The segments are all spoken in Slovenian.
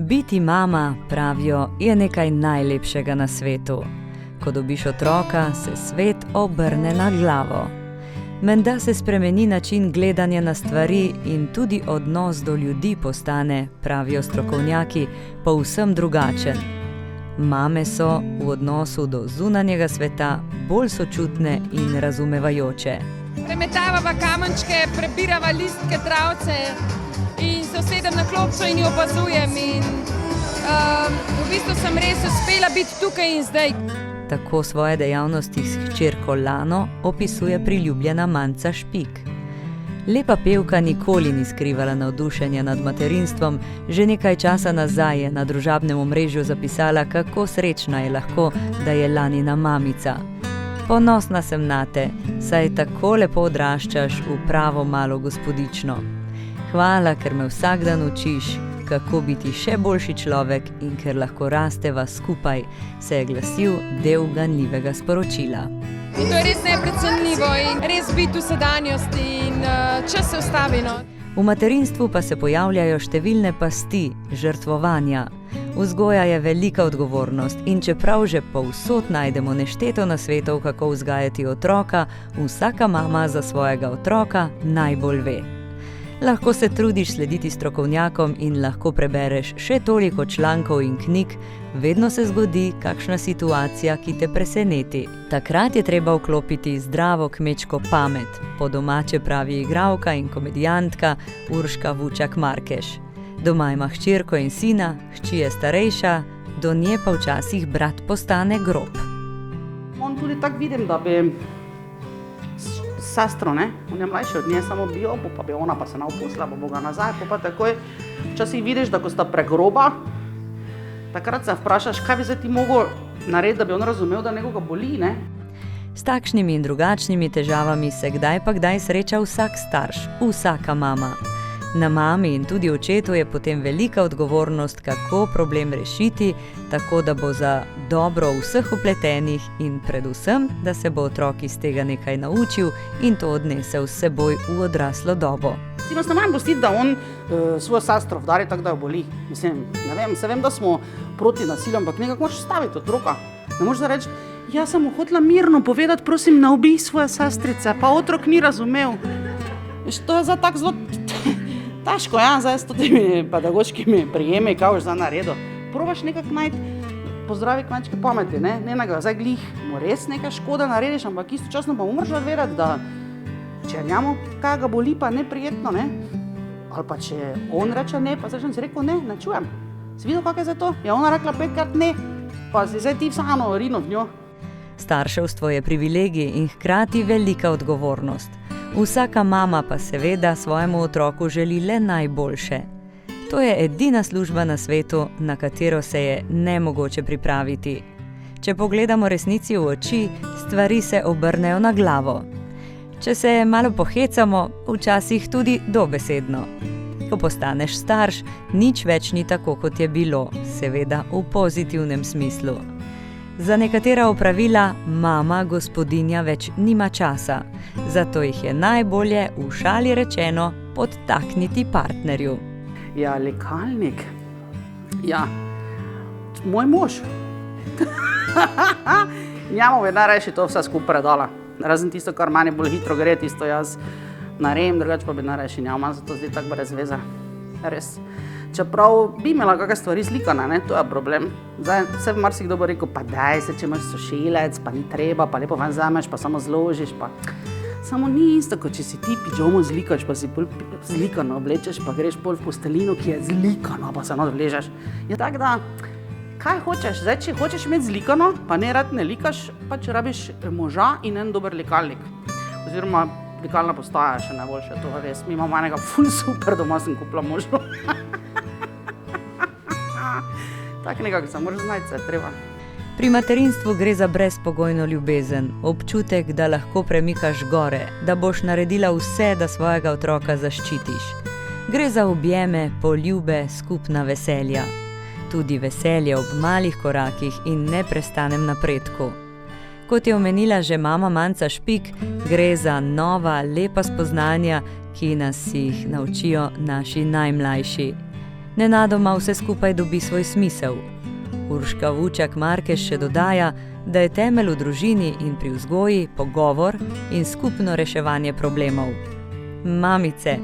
Biti mama, pravijo, je nekaj najlepšega na svetu. Ko dobiš otroka, se svet obrne na glavo. Menda se spremeni način gledanja na stvari in tudi odnos do ljudi postane, pravijo strokovnjaki, povsem drugačen. Mame so v odnosu do zunanjega sveta bolj sočutne in razumevajoče. Premetavava kamenčke, prebirava listke travce in se usedem na klopco in jo opazujem. V bistvu sem res uspela biti tukaj in zdaj. Tako svoje dejavnosti s hčerko Lano opisuje priljubljena Manca Špik. Lepa pevka nikoli ni skrivala navdušenja nad materinstvom, že nekaj časa nazaj je na družabnem omrežju zapisala, kako srečna je lahko, da je Lanina mamica. Ponosna sem nate, saj tako lepo odraščaš v pravo malo gospodično. Hvala, ker me vsak dan učiš, kako biti še boljši človek in ker lahko rasteva skupaj, se je glasil del ganljivega sporočila. In to je res neprecenljivo in res biti v sedanjosti in čas se ustavi. V materinstvu pa se pojavljajo številne pasti, žrtvovanja. Vzgoja je velika odgovornost in čeprav že povsod najdemo nešteto nasvetov, kako vzgajati otroka, vsaka mama za svojega otroka najbolj ve. Lahko se trudiš slediti strokovnjakom in lahko prebereš še toliko člankov in knjig, vedno se zgodi kakšna situacija, ki te preseneti. Takrat je treba vklopiti zdravo kmečko pamet, po domače pravi igralka in komedijantka Urška Vučak-Markeš. Doma ima hčerko in sina, hči je starejša, do nje pa včasih brat postane grob. On tudi tako vidim, da bi sestro, ne? On je mlajši od nje, samo bil, pa bi ona pa se naopusla, bo ga nazaj, pa takoj včasih vidiš, da ko sta pregroba, takrat se vprašaš, kaj bi zdaj ti mogel narediti, da bi on razumel, da nekoga boli, ne? S takšnimi in drugačnimi težavami se kdaj pa kdaj sreča vsak starš, vsaka mama. Na mami in tudi očetu je potem velika odgovornost, kako problem rešiti, tako da bo za dobro vseh vpletenih in predvsem, da se bo otrok iz tega nekaj naučil in to odnesel s seboj v odraslo dobo. Sino se manj pustiti, da on svojo sestro vdari tako, da jo boli. Mislim, ne vem, se vem, da smo proti nasilju, ampak nekako moraš staviti otroka. Ne moraš reči, jaz sem mu hotela mirno povedati, prosim, ne ubij svoje sestrice, pa otrok ni razumel. Veš, to je za tako zelo težko, ja, zdaj s temi pedagoškimi prijemi, kaj boš zdaj naredil. Probaš nekako najti pozdravi kmečke pameti, ne? Nenega, zdaj glih mu res nekaj škode narediš, ampak istočasno pa moraš vedeti, da če njemu kaj ga boli, pa neprijetno, ne? Ali pa če on reče ne, pa zdaj si rekel ne čujem. Si videl, kak je za to? Je ona rekla 5krat ne, pa si zdaj ti vsano rino v njo. Starševstvo je privilegij in hkrati velika odgovornost. Vsaka mama pa seveda svojemu otroku želi le najboljše. To je edina služba na svetu, na katero se je nemogoče pripraviti. Če pogledamo resnici v oči, stvari se obrnejo na glavo. Če se malo pohecamo, včasih tudi dobesedno. Ko postaneš starš, nič več ni tako, kot je bilo, seveda v pozitivnem smislu. Za nekatera opravila mama gospodinja več nima časa, zato jih je najbolje v šali rečeno podtakniti partnerju. Ja, lekalnik. Ja, moj mož. Njemu bi najrajši to vse skupaj predala. Razen tisto, kar meni bolj hitro gre, tisto jaz naredim, drugače pa bi najrajši njemu. Manj se to zdi tako brez veze. Res. Čeprav bi imela kakšne stvari slikane, ne, to je problem. Zdaj, vse marsikdo bo rekel, pa daj se, če imaš sušilec, pa ni treba, pa lepo ven vzameš, pa samo zložiš, pa... Samo ni isto, kot če si ti pidžamo zlikaš, pa si bolj zlikano oblečeš, pa greš bolj v postelino, ki je zlikano, pa se not vležeš. Je tako da, kaj hočeš? Zdaj, če hočeš imeti zlikano, pa ne rad ne likaš, pa če rabiš moža in en dober likalnik. Oziroma, likalna postaja še najboljše, to je res. Mi imamo enega ful super, doma sem kupila možo. Tako nekako se moraš znajti, se je treba. Pri materinstvu gre za brezpogojno ljubezen, občutek, da lahko premikaš gore, da boš naredila vse, da svojega otroka zaščitiš. Gre za objeme, poljube, skupna veselja. Tudi veselje ob malih korakih in neprestanem napredku. Kot je omenila že mama Manca Špik, gre za nova, lepa spoznanja, ki nas jih naučijo naši najmlajši. Nenadoma vse skupaj dobi svoj smisel. Urška Vučak Markeš še dodaja, da je temelj v družini in pri vzgoji pogovor in skupno reševanje problemov. Mamice,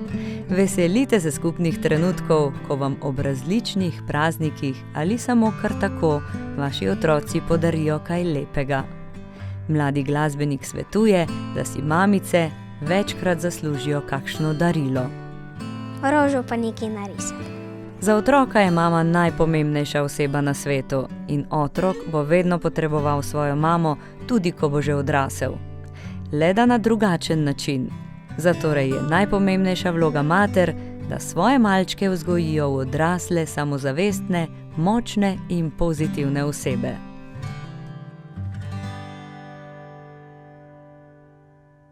veselite se skupnih trenutkov, ko vam ob različnih praznikih ali samo kar tako vaši otroci podarijo kaj lepega. Mladi glasbenik svetuje, da si mamice večkrat zaslužijo kakšno darilo. Rožo pa nekaj narisati. Za otroka je mama najpomembnejša oseba na svetu in otrok bo vedno potreboval svojo mamo, tudi ko bo že odrasel. Le da na drugačen način. Zatorej je najpomembnejša vloga mater, da svoje malčke vzgojijo v odrasle, samozavestne, močne in pozitivne osebe.